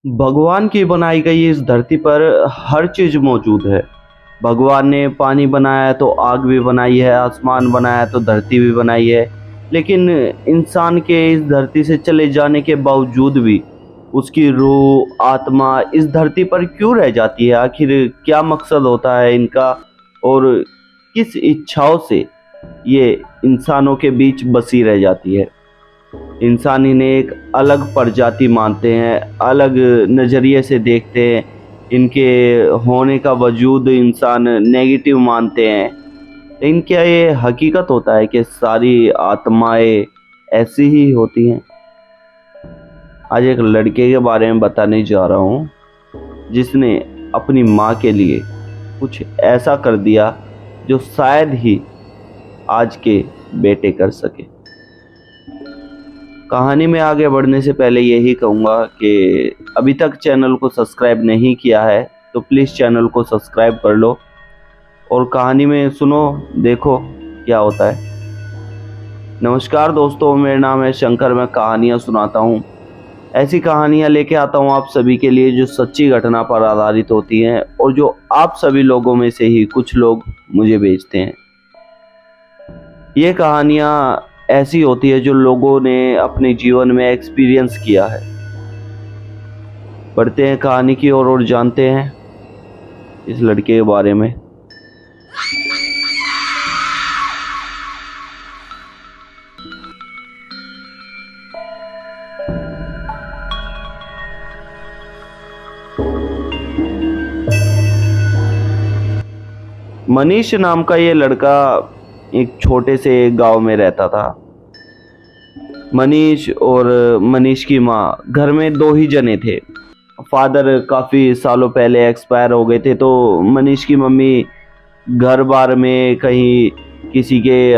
भगवान की बनाई गई इस धरती पर हर चीज़ मौजूद है। भगवान ने पानी बनाया है तो आग भी बनाई है, आसमान बनाया है तो धरती भी बनाई है। लेकिन इंसान के इस धरती से चले जाने के बावजूद भी उसकी रूह, आत्मा इस धरती पर क्यों रह जाती है? आखिर क्या मकसद होता है इनका और किस इच्छाओं से ये इंसानों के बीच बसी रह जाती है? इंसान इन्हें एक अलग प्रजाति मानते हैं, अलग नज़रिए से देखते हैं। इनके होने का वजूद इंसान नेगेटिव मानते हैं। लेकिन क्या ये हकीकत होता है कि सारी आत्माएं ऐसी ही होती हैं? आज एक लड़के के बारे में बताने जा रहा हूँ जिसने अपनी माँ के लिए कुछ ऐसा कर दिया जो शायद ही आज के बेटे कर सके। कहानी में आगे बढ़ने से पहले यही कहूँगा कि अभी तक चैनल को सब्सक्राइब नहीं किया है तो प्लीज़ चैनल को सब्सक्राइब कर लो और कहानी में सुनो, देखो क्या होता है। नमस्कार दोस्तों, मेरा नाम है शंकर। मैं कहानियाँ सुनाता हूँ। ऐसी कहानियाँ लेके आता हूँ आप सभी के लिए जो सच्ची घटना पर आधारित होती हैं और जो आप सभी लोगों में से ही कुछ लोग मुझे भेजते हैं। ये कहानियाँ ऐसी होती है जो लोगों ने अपने जीवन में एक्सपीरियंस किया है। बढ़ते हैं कहानी की ओर और जानते हैं इस लड़के के बारे में। मनीष नाम का ये लड़का एक छोटे से गांव में रहता था। मनीष और मनीष की माँ, घर में दो ही जने थे। फादर काफ़ी सालों पहले एक्सपायर हो गए थे, तो मनीष की मम्मी घर बार में कहीं किसी के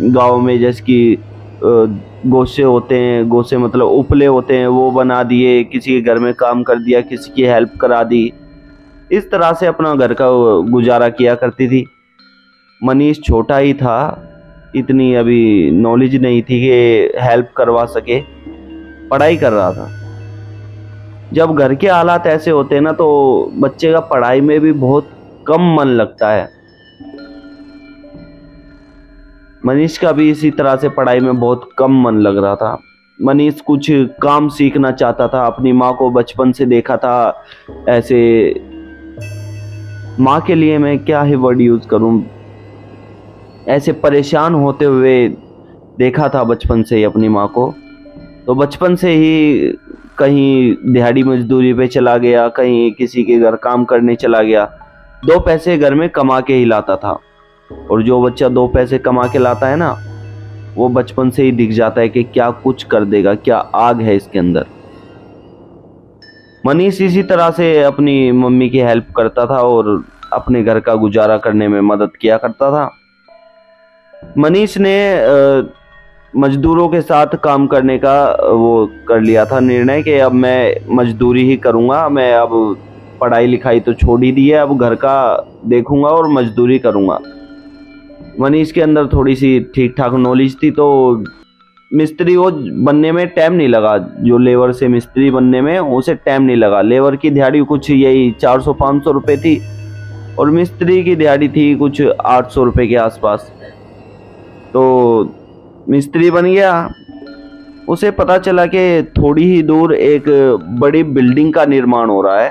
गांव में जैसे कि गोसे होते हैं, गोसे मतलब उपले होते हैं, वो बना दिए, किसी के घर में काम कर दिया, किसी की हेल्प करा दी। इस तरह से अपना घर का गुजारा किया करती थी। मनीष छोटा ही था, इतनी अभी नॉलेज नहीं थी कि हेल्प करवा सके, पढ़ाई कर रहा था। जब घर के हालात ऐसे होते हैं ना तो बच्चे का पढ़ाई में भी बहुत कम मन लगता है। मनीष का भी इसी तरह से पढ़ाई में बहुत कम मन लग रहा था। मनीष कुछ काम सीखना चाहता था। अपनी माँ को बचपन से देखा था ऐसे, माँ के लिए मैं क्या ही वर्ड यूज़ करूँ, ऐसे परेशान होते हुए देखा था बचपन से ही अपनी माँ को। तो बचपन से ही कहीं दिहाड़ी मजदूरी पे चला गया, कहीं किसी के घर काम करने चला गया। दो पैसे घर में कमा के ही लाता था। और जो बच्चा दो पैसे कमा के लाता है ना, वो बचपन से ही दिख जाता है कि क्या कुछ कर देगा, क्या आग है इसके अंदर। मनीष इसी तरह से अपनी मम्मी की हेल्प करता था और अपने घर का गुजारा करने में मदद किया करता था। मनीष ने मजदूरों के साथ काम करने का वो कर लिया था निर्णय कि अब मैं मजदूरी ही करूँगा। मैं अब पढ़ाई लिखाई तो छोड़ ही दी है, अब घर का देखूँगा और मजदूरी करूँगा। मनीष के अंदर थोड़ी सी ठीक ठाक नॉलेज थी, तो मिस्त्री वो बनने में टाइम नहीं लगा। जो लेबर से मिस्त्री बनने में उसे टाइम नहीं लगा। लेबर की दिहाड़ी कुछ यही 400-500 रुपये थी और मिस्त्री की दिहाड़ी थी कुछ 800 रुपये के आसपास। तो मिस्त्री बन गया। उसे पता चला कि थोड़ी ही दूर एक बड़ी बिल्डिंग का निर्माण हो रहा है,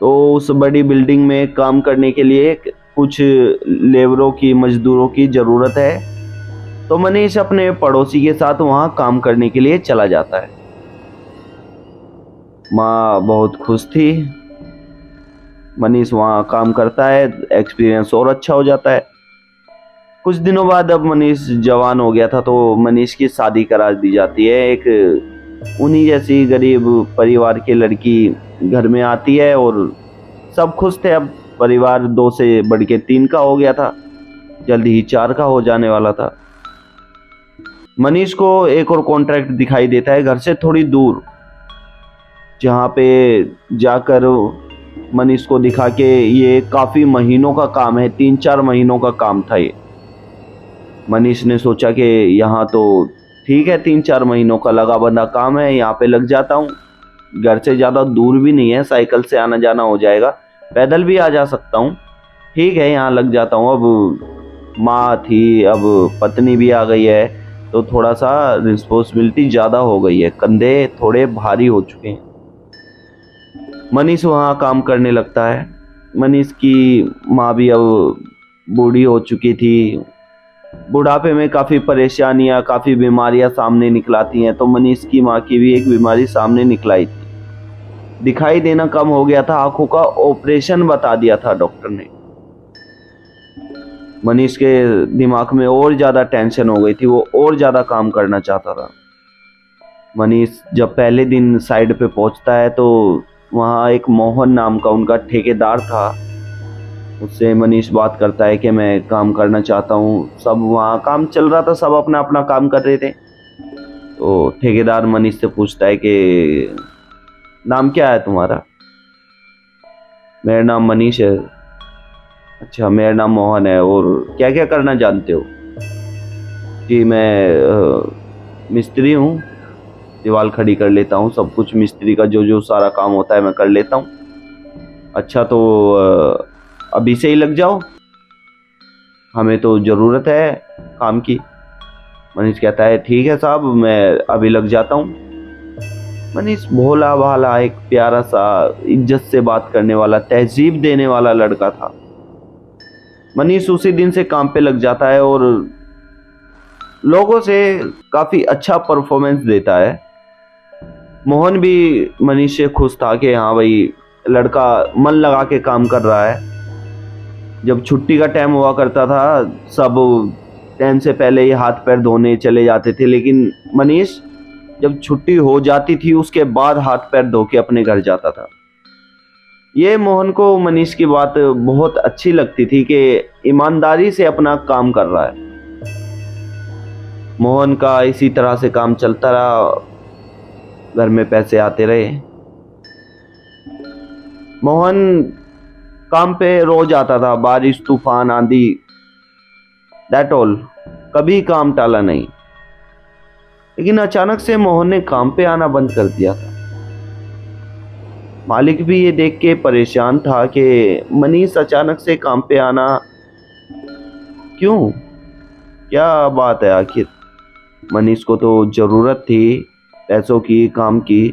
तो उस बड़ी बिल्डिंग में काम करने के लिए कुछ लेबरों की, मजदूरों की ज़रूरत है। तो मनीष अपने पड़ोसी के साथ वहाँ काम करने के लिए चला जाता है। माँ बहुत खुश थी। मनीष वहाँ काम करता है, एक्सपीरियंस और अच्छा हो जाता है। कुछ दिनों बाद अब मनीष जवान हो गया था, तो मनीष की शादी करा दी जाती है। एक उन्हीं जैसी गरीब परिवार की लड़की घर में आती है और सब खुश थे। अब परिवार 2 से बढ़ के 3 का हो गया था, जल्दी ही 4 का हो जाने वाला था। मनीष को एक और कॉन्ट्रैक्ट दिखाई देता है घर से थोड़ी दूर, जहाँ पे जाकर मनीष को दिखा के ये काफ़ी महीनों का काम है, 3-4 महीनों का काम था ये। मनीष ने सोचा कि यहाँ तो ठीक है, 3-4 महीनों का लगा बंधा काम है, यहाँ पे लग जाता हूँ। घर से ज़्यादा दूर भी नहीं है, साइकिल से आना जाना हो जाएगा, पैदल भी आ जा सकता हूँ। ठीक है, यहाँ लग जाता हूँ। अब माँ थी, अब पत्नी भी आ गई है, तो थोड़ा सा रिस्पॉन्सिबिलिटी ज़्यादा हो गई है, कंधे थोड़े भारी हो चुके हैं। मनीष वहाँ काम करने लगता है। मनीष की माँ भी अब बूढ़ी हो चुकी थी। बुढ़ापे में काफ़ी परेशानियाँ, काफ़ी बीमारियाँ सामने निकलाती हैं, तो मनीष की माँ की भी एक बीमारी सामने निकलाई थी। दिखाई देना कम हो गया था, आंखों का ऑपरेशन बता दिया था डॉक्टर ने। मनीष के दिमाग में और ज़्यादा टेंशन हो गई थी, वो और ज़्यादा काम करना चाहता था। मनीष जब पहले दिन साइड पे पहुंचता है तो वहाँ एक मोहन नाम का उनका ठेकेदार था। उससे मनीष बात करता है कि मैं काम करना चाहता हूँ। सब वहाँ काम चल रहा था, सब अपना अपना काम कर रहे थे। तो ठेकेदार मनीष से पूछता है कि नाम क्या है तुम्हारा? मेरा नाम मनीष है। अच्छा, मेरा नाम मोहन है। और क्या क्या करना जानते हो? जी, मैं मिस्त्री हूँ, दीवार खड़ी कर लेता हूँ, सब कुछ मिस्त्री का जो जो सारा काम होता है मैं कर लेता हूँ। अच्छा, तो अभी से ही लग जाओ, हमें तो ज़रूरत है काम की। मनीष कहता है ठीक है साहब, मैं अभी लग जाता हूँ। मनीष भोला भाला, एक प्यारा सा, इज्जत से बात करने वाला, तहजीब देने वाला लड़का था। मनीष उसी दिन से काम पे लग जाता है और लोगों से काफ़ी अच्छा परफॉर्मेंस देता है। मोहन भी मनीष से खुश था कि हाँ भाई, लड़का मन लगा के काम कर रहा है। जब छुट्टी का टाइम हुआ करता था, सब टाइम से पहले ही हाथ पैर धोने चले जाते थे, लेकिन मनीष जब छुट्टी हो जाती थी उसके बाद हाथ पैर धो के अपने घर जाता था। ये मोहन को मनीष की बात बहुत अच्छी लगती थी कि ईमानदारी से अपना काम कर रहा है। मोहन का इसी तरह से काम चलता रहा, घर में पैसे आते रहे। मोहन काम पे रोज आता था, बारिश तूफान आंधी, दैट ऑल, कभी काम टाला नहीं। लेकिन अचानक से मोहन ने काम पे आना बंद कर दिया था। मालिक भी ये देख के परेशान था कि मनीष अचानक से काम पे आना क्यों, क्या बात है आखिर। मनीष को तो ज़रूरत थी पैसों की, काम की,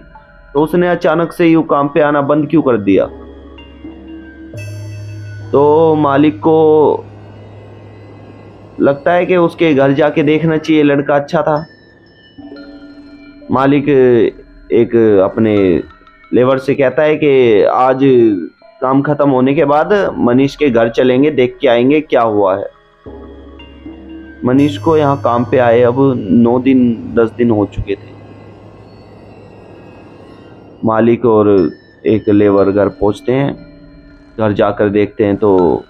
तो उसने अचानक से यूँ काम पे आना बंद क्यों कर दिया। तो मालिक को लगता है कि उसके घर जाके देखना चाहिए, लड़का अच्छा था। मालिक एक अपने लेबर से कहता है कि आज काम खत्म होने के बाद मनीष के घर चलेंगे, देख के आएंगे क्या हुआ है। मनीष को यहाँ काम पे आए अब 9 दिन 10 दिन हो चुके थे। मालिक और एक लेबर घर पहुँचते हैं। घर जाकर देखते हैं तो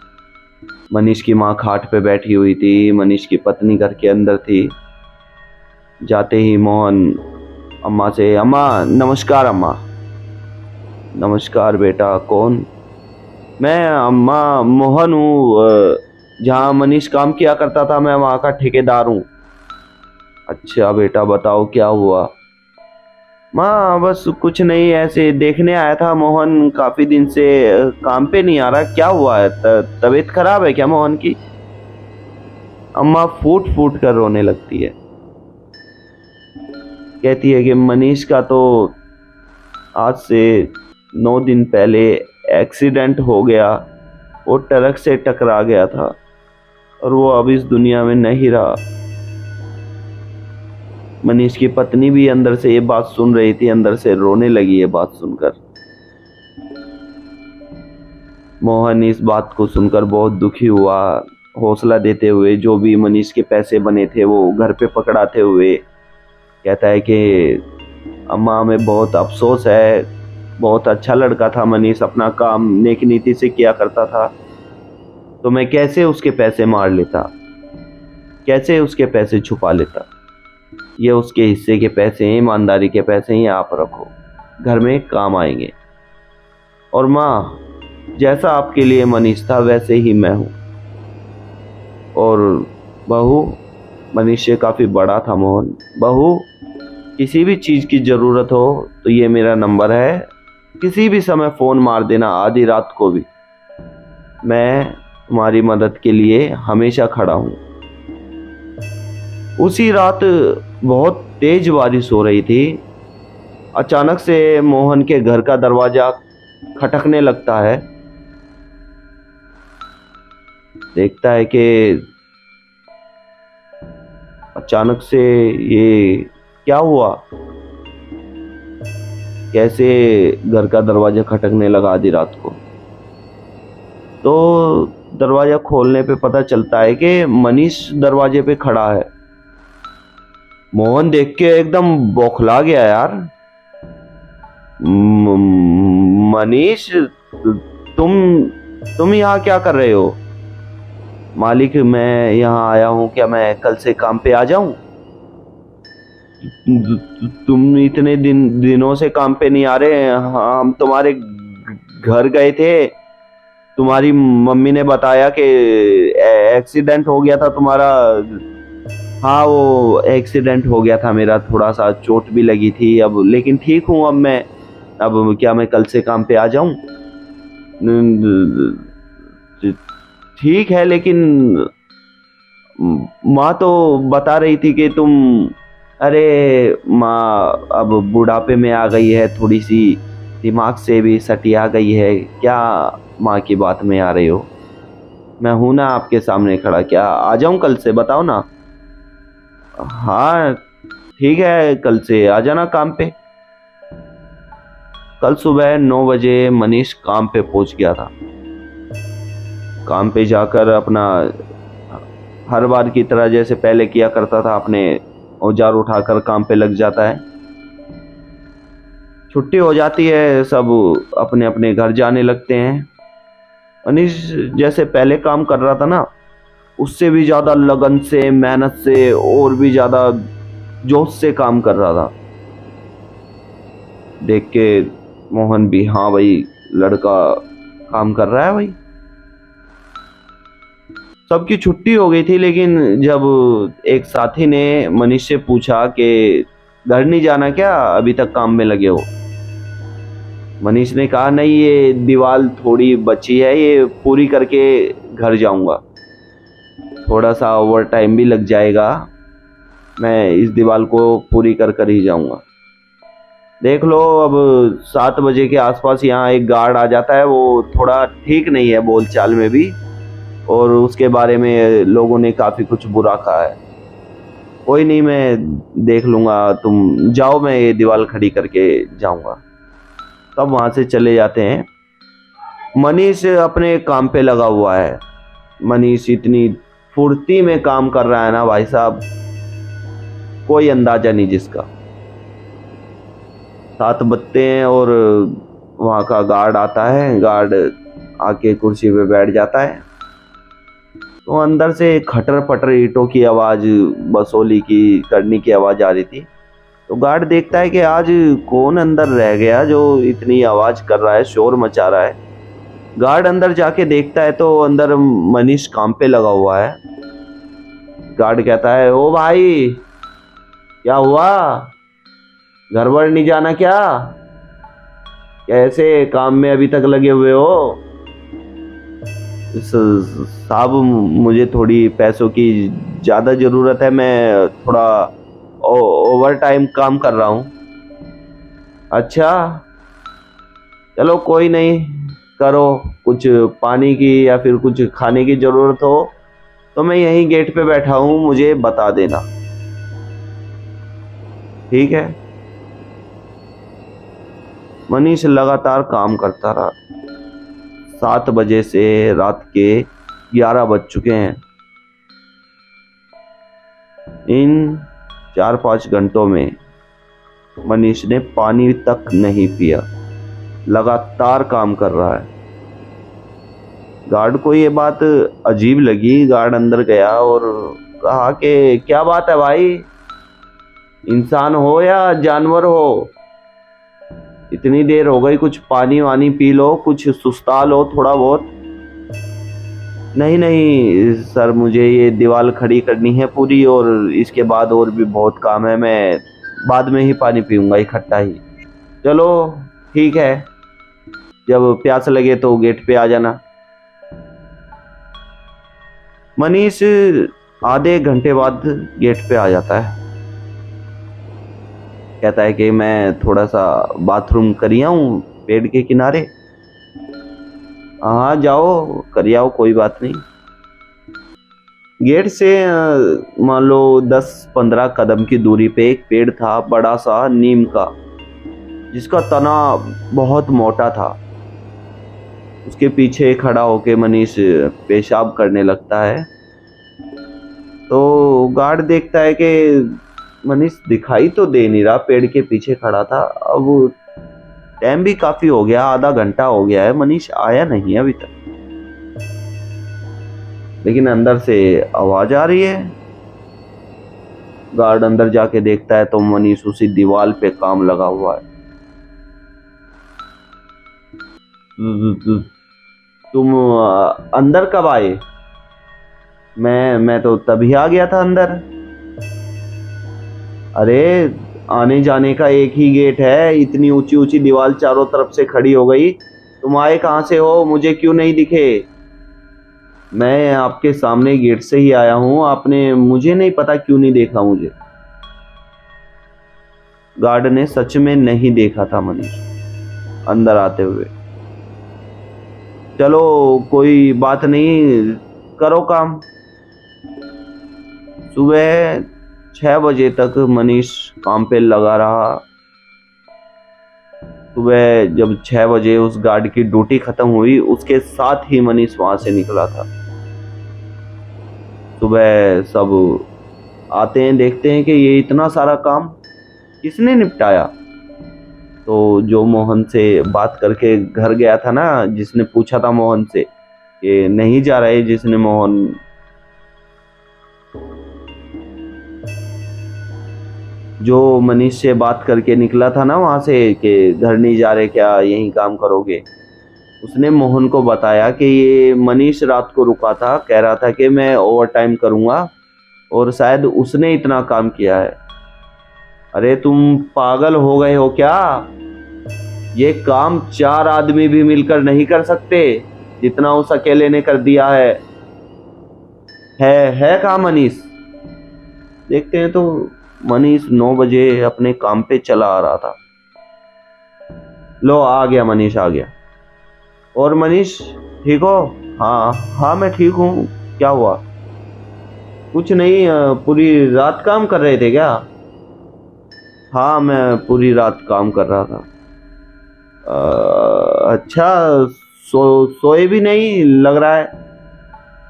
मनीष की माँ खाट पे बैठी हुई थी, मनीष की पत्नी घर के अंदर थी। जाते ही मोहन अम्मा से, अम्मा नमस्कार। अम्मा नमस्कार बेटा, कौन? मैं अम्मा मोहन हूँ, जहाँ मनीष काम किया करता था मैं वहाँ का ठेकेदार हूँ। अच्छा बेटा, बताओ क्या हुआ? माँ बस कुछ नहीं, ऐसे देखने आया था, मोहन काफ़ी दिन से काम पे नहीं आ रहा, क्या हुआ है? तबीयत खराब है क्या मोहन की? अम्मा फूट फूट कर रोने लगती है। कहती है कि मनीष का तो आज से 9 दिन पहले एक्सीडेंट हो गया, वो ट्रक से टकरा गया था और वो अब इस दुनिया में नहीं रहा। मनीष की पत्नी भी अंदर से ये बात सुन रही थी, अंदर से रोने लगी ये बात सुनकर। मोहन इस बात को सुनकर बहुत दुखी हुआ। हौसला देते हुए, जो भी मनीष के पैसे बने थे वो घर पे पकड़ाते हुए कहता है कि अम्मा हमें बहुत अफसोस है, बहुत अच्छा लड़का था मनीष, अपना काम नेक नीति से किया करता था, तो मैं कैसे उसके पैसे मार लेता, कैसे उसके पैसे छुपा लेता। ये उसके हिस्से के पैसे हैं, ईमानदारी के पैसे हैं, आप रखो, घर में काम आएंगे। और माँ, जैसा आपके लिए मनीष था वैसे ही मैं हूँ। और बहू, मनीष से काफ़ी बड़ा था मोहन, बहू किसी भी चीज़ की ज़रूरत हो तो ये मेरा नंबर है, किसी भी समय फ़ोन मार देना, आधी रात को भी। मैं तुम्हारी मदद के लिए हमेशा खड़ा हूँ। उसी रात बहुत तेज बारिश हो रही थी। अचानक से मोहन के घर का दरवाजा खटकने लगता है। देखता है कि अचानक से ये क्या हुआ, कैसे घर का दरवाजा खटकने लगा आधी रात को। तो दरवाजा खोलने पे पता चलता है कि मनीष दरवाजे पे खड़ा है। मोहन देख के एकदम बौखला गया यार। मनीष, तुम यहाँ क्या कर रहे हो? मालिक, मैं यहाँ आया हूँ, क्या मैं कल से काम पे आ जाऊँ? तुम इतने दिनों से काम पे नहीं आ रहे। हम तुम्हारे घर गए थे, तुम्हारी मम्मी ने बताया कि एक्सीडेंट हो गया था तुम्हारा। हाँ, वो एक्सीडेंट हो गया था मेरा, थोड़ा सा चोट भी लगी थी अब, लेकिन ठीक हूँ अब मैं। अब क्या मैं कल से काम पे आ जाऊँ? ठीक है, लेकिन माँ तो बता रही थी कि तुम, अरे माँ अब बुढ़ापे में आ गई है, थोड़ी सी दिमाग से भी सटिया गई है। क्या माँ की बात में आ रहे हो? मैं हूं ना आपके सामने खड़ा, क्या आ जाऊं कल से, बताओ ना। हाँ ठीक है, कल से आ जाना काम पे। कल सुबह 9 बजे मनीष काम पे पहुंच गया था। काम पे जाकर अपना हर बार की तरह जैसे पहले किया करता था, अपने औजार उठाकर काम पे लग जाता है। छुट्टी हो जाती है, सब अपने अपने घर जाने लगते हैं। मनीष जैसे पहले काम कर रहा था ना, उससे भी ज्यादा लगन से, मेहनत से और भी ज्यादा जोश से काम कर रहा था। देख के मोहन भी, हाँ भाई लड़का काम कर रहा है भाई। सबकी छुट्टी हो गई थी, लेकिन जब एक साथी ने मनीष से पूछा कि घर नहीं जाना क्या, अभी तक काम में लगे हो? मनीष ने कहा, नहीं ये दीवार थोड़ी बची है, ये पूरी करके घर जाऊंगा, थोड़ा सा ओवर टाइम भी लग जाएगा, मैं इस दीवार को पूरी कर कर ही जाऊंगा। देख लो, अब 7 बजे के आसपास यहाँ एक गार्ड आ जाता है, वो थोड़ा ठीक नहीं है बोलचाल में भी, और उसके बारे में लोगों ने काफी कुछ बुरा कहा है। कोई नहीं, मैं देख लूंगा, तुम जाओ, मैं ये दीवार खड़ी करके जाऊंगा। तब वहां से चले जाते हैं। मनीष अपने काम पे लगा हुआ है। मनीष इतनी फुर्ती में काम कर रहा है ना भाई साहब, कोई अंदाजा नहीं जिसका। 7 बजते हैं और वहां का गार्ड आता है। गार्ड आके कुर्सी पे बैठ जाता है, तो अंदर से खटर पटर ईंटों की आवाज, बसोली की करनी की आवाज आ रही थी। तो गार्ड देखता है कि आज कौन अंदर रह गया जो इतनी आवाज कर रहा है, शोर मचा रहा है। गार्ड अंदर जाके देखता है तो अंदर मनीष काम पे लगा हुआ है। गार्ड कहता है, ओ भाई क्या हुआ, घर वर नहीं जाना क्या? कैसे काम में अभी तक लगे हुए हो? साहब, मुझे थोड़ी पैसों की ज्यादा जरूरत है, मैं थोड़ा ओवर टाइम काम कर रहा हूँ। अच्छा चलो कोई नहीं, करो। कुछ पानी की या फिर कुछ खाने की जरूरत हो तो मैं यहीं गेट पे बैठा हूँ, मुझे बता देना, ठीक है? मनीष लगातार काम करता रहा। 7 बजे से रात के 11 बज चुके हैं। इन 4-5 घंटों में मनीष ने पानी तक नहीं पिया, लगातार काम कर रहा है। गार्ड को ये बात अजीब लगी। गार्ड अंदर गया और कहा कि क्या बात है भाई, इंसान हो या जानवर हो, इतनी देर हो गई, कुछ पानी वानी पी लो, कुछ सुस्ता लो थोड़ा बहुत। नहीं नहीं सर, मुझे ये दीवार खड़ी करनी है पूरी, और इसके बाद और भी बहुत काम है, मैं बाद में ही पानी पीऊंगा इकट्ठा ही। चलो ठीक है, जब प्यास लगे तो गेट पे आ जाना। मनीष आधे घंटे बाद गेट पे आ जाता है। कहता है कि मैं थोड़ा सा बाथरूम कर आऊं पेड़ के किनारे। हाँ जाओ कर आओ, कोई बात नहीं। गेट से मान लो 10-15 कदम की दूरी पे एक पेड़ था, बड़ा सा नीम का, जिसका तना बहुत मोटा था। उसके पीछे खड़ा होके मनीष पेशाब करने लगता है। तो गार्ड देखता है कि मनीष दिखाई तो दे नहीं रहा, पेड़ के पीछे खड़ा था। अब टाइम भी काफी हो गया, आधा घंटा हो गया है, मनीष आया नहीं है अभी तक। लेकिन अंदर से आवाज आ रही है। गार्ड अंदर जाके देखता है तो मनीष उसी दीवार पे काम लगा हुआ है। तुम अंदर कब आए? मैं तो तभी आ गया था अंदर। अरे आने जाने का एक ही गेट है, इतनी ऊंची ऊंची दीवार चारों तरफ से खड़ी हो गई, तुम आए कहां से हो? मुझे क्यों नहीं दिखे? मैं आपके सामने गेट से ही आया हूं, आपने मुझे नहीं पता क्यों नहीं देखा मुझे। गार्ड ने सच में नहीं देखा था मनीष अंदर आते हुए। चलो कोई बात नहीं, करो काम। सुबह 6 बजे तक मनीष काम पे लगा रहा। सुबह जब 6 बजे उस गार्ड की ड्यूटी खत्म हुई, उसके साथ ही मनीष वहां से निकला था। सुबह सब आते हैं, देखते हैं कि ये इतना सारा काम किसने निपटाया। तो जो मोहन से बात करके घर गया था ना, जिसने पूछा था मोहन से कि नहीं जा रहे, जिसने मोहन जो मनीष से बात करके निकला था ना वहां से कि घर नहीं जा रहे क्या, यही काम करोगे, उसने मोहन को बताया कि ये मनीष रात को रुका था, कह रहा था कि मैं ओवर टाइम करूंगा, और शायद उसने इतना काम किया है। अरे तुम पागल हो गए हो क्या? ये काम 4 आदमी भी मिलकर नहीं कर सकते जितना उस अकेले ने कर दिया है कहाँ मनीष? देखते हैं तो मनीष 9 बजे अपने काम पे चला आ रहा था। लो आ गया, मनीष आ गया। और मनीष ठीक हो? हाँ मैं ठीक हूँ। क्या हुआ? कुछ नहीं, पूरी रात काम कर रहे थे क्या? हाँ मैं पूरी रात काम कर रहा था। अच्छा, सोए भी नहीं लग रहा है।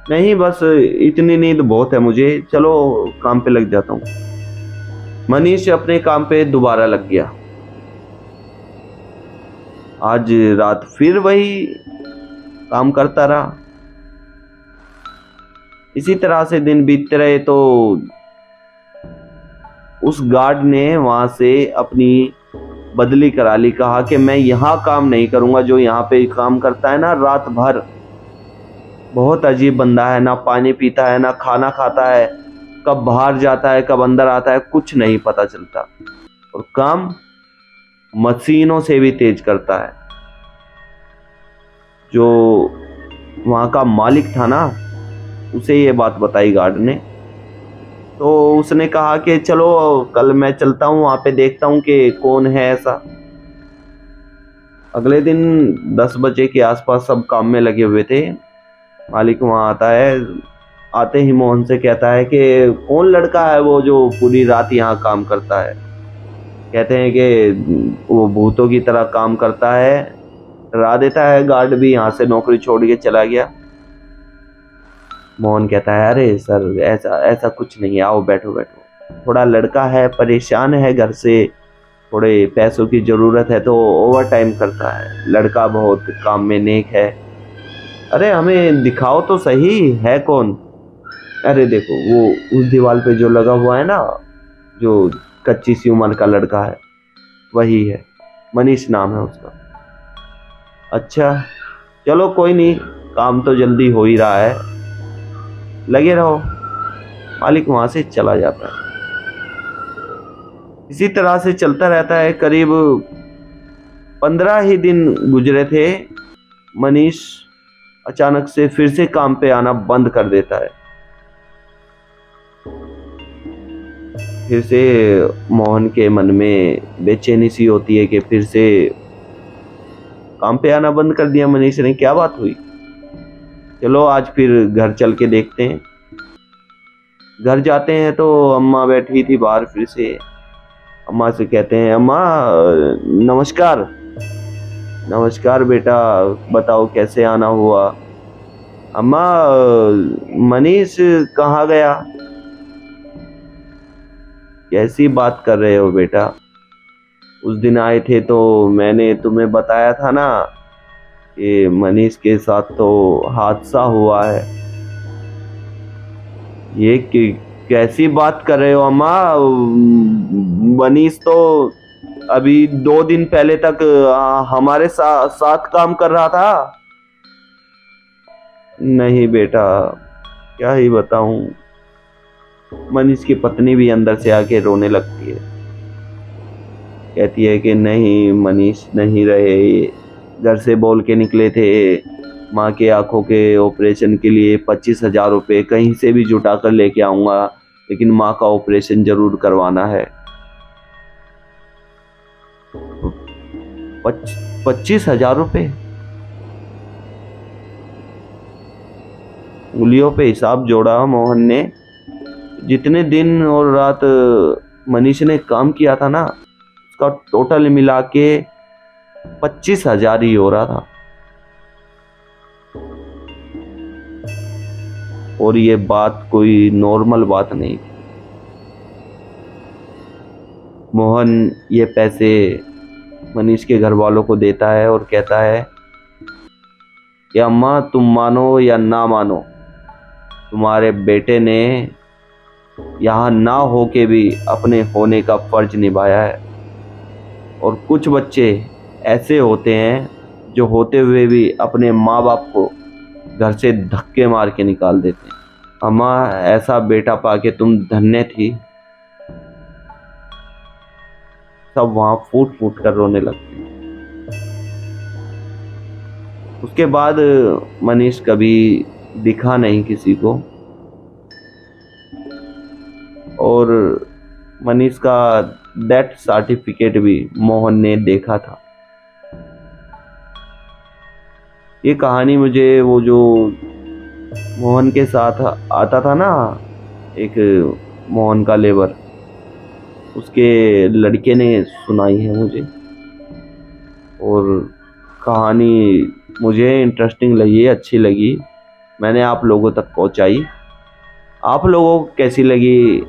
नहीं बस इतनी नींद बहुत है मुझे, चलो काम पे लग जाता हूँ। मनीष अपने काम पे दोबारा लग गया। आज रात फिर वही काम करता रहा। इसी तरह से दिन बीतते रहे तो उस गार्ड ने वहां से अपनी बदली करा ली। कहा कि मैं यहाँ काम नहीं करूंगा, जो यहाँ पे काम करता है ना रात भर, बहुत अजीब बंदा है, ना पानी पीता है ना खाना खाता है, कब बाहर जाता है कब अंदर आता है कुछ नहीं पता चलता, और काम मशीनों से भी तेज करता है। जो वहां का मालिक था ना, उसे ये बात बताई गार्ड ने। तो उसने कहा कि चलो कल मैं चलता हूँ वहां पे, देखता हूँ कि कौन है ऐसा। अगले दिन 10 बजे के आसपास सब काम में लगे हुए थे। मालिक वहां आता है, आते ही मोहन से कहता है कि कौन लड़का है वो जो पूरी रात यहाँ काम करता है? कहते हैं कि वो भूतों की तरह काम करता है, डरा देता है। गार्ड भी यहाँ से नौकरी छोड़ के चला गया। मोहन कहता है अरे सर ऐसा ऐसा कुछ नहीं है, आओ बैठो बैठो, थोड़ा लड़का है परेशान है, घर से थोड़े पैसों की जरूरत है तो ओवर टाइम करता है, लड़का बहुत काम में नेक है। अरे हमें दिखाओ तो सही है कौन? अरे देखो वो उस दीवार पे जो लगा हुआ है ना, जो कच्ची सी उम्र का लड़का है, वही है, मनीष नाम है उसका। अच्छा चलो कोई नहीं, काम तो जल्दी हो ही रहा है, लगे रहो। मालिक वहां से चला जाता है। इसी तरह से चलता रहता है। करीब 15 ही दिन गुजरे थे, मनीष अचानक से फिर से काम पे आना बंद कर देता है। फिर से मोहन के मन में बेचैनी सी होती है कि फिर से काम पे आना बंद कर दिया मनीष ने, क्या बात हुई। चलो आज फिर घर चल के देखते हैं। घर जाते हैं तो अम्मा बैठी थी बाहर। फिर से अम्मा से कहते हैं, अम्मा नमस्कार। नमस्कार बेटा, बताओ कैसे आना हुआ। अम्मा मनीष कहाँ गया। कैसी बात कर रहे हो बेटा, उस दिन आए थे तो मैंने तुम्हें बताया था ना कि मनीष के साथ तो हादसा हुआ है। ये कैसी बात कर रहे हो अम्मा, मनीष तो अभी 2 दिन पहले तक हमारे साथ काम कर रहा था। नहीं बेटा, क्या ही बताऊं, मनीष की पत्नी भी अंदर से आके रोने लगती है। कहती है कि नहीं, मनीष नहीं रहे, घर से बोल के निकले थे माँ के आंखों के ऑपरेशन के लिए 25,000 रुपये कहीं से भी जुटा कर लेके आऊँगा, लेकिन माँ का ऑपरेशन जरूर करवाना है। 25,000 रुपये। उंगलियों पे हिसाब जोड़ा मोहन ने। जितने दिन और रात मनीष ने काम किया था ना, उसका टोटल मिला के 25,000 ही हो रहा था। और ये बात कोई नॉर्मल बात नहीं थी। मोहन ये पैसे मनीष के घर वालों को देता है और कहता है कि अम्मा तुम मानो या ना मानो, तुम्हारे बेटे ने यहाँ ना होके भी अपने होने का फर्ज निभाया है। और कुछ बच्चे ऐसे होते हैं जो होते हुए भी अपने माँ बाप को घर से धक्के मार के निकाल देते हैं। अम्मा ऐसा बेटा पाके तुम धन्य थी। सब वहां फूट फूट कर रोने लगते हैं। उसके बाद मनीष कभी दिखा नहीं किसी को, और मनीष का डेथ सर्टिफिकेट भी मोहन ने देखा था। ये कहानी मुझे वो जो मोहन के साथ आता था ना, एक मोहन का लेबर, उसके लड़के ने सुनाई है मुझे। और कहानी मुझे इंटरेस्टिंग लगी, अच्छी लगी, मैंने आप लोगों तक पहुंचाई। आप लोगों को कैसी लगी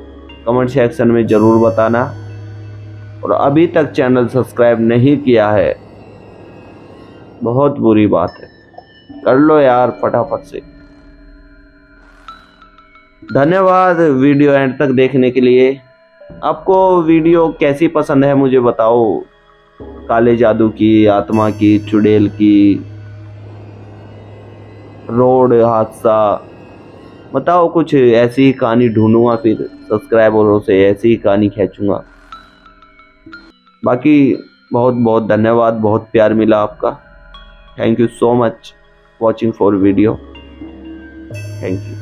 कमेंट सेक्शन में ज़रूर बताना। और अभी तक चैनल सब्सक्राइब नहीं किया है, बहुत बुरी बात है, कर लो यार फटाफट से। धन्यवाद वीडियो एंड तक देखने के लिए। आपको वीडियो कैसी पसंद है मुझे बताओ। काले जादू की, आत्मा की, चुड़ैल की, रोड हादसा, बताओ। कुछ ऐसी ही कहानी ढूंढूंगा, फिर सब्सक्राइबरों से ऐसी ही कहानी खींचूंगा। बाकी बहुत बहुत धन्यवाद, बहुत प्यार मिला आपका। Thank you so much watching for video. Thank you.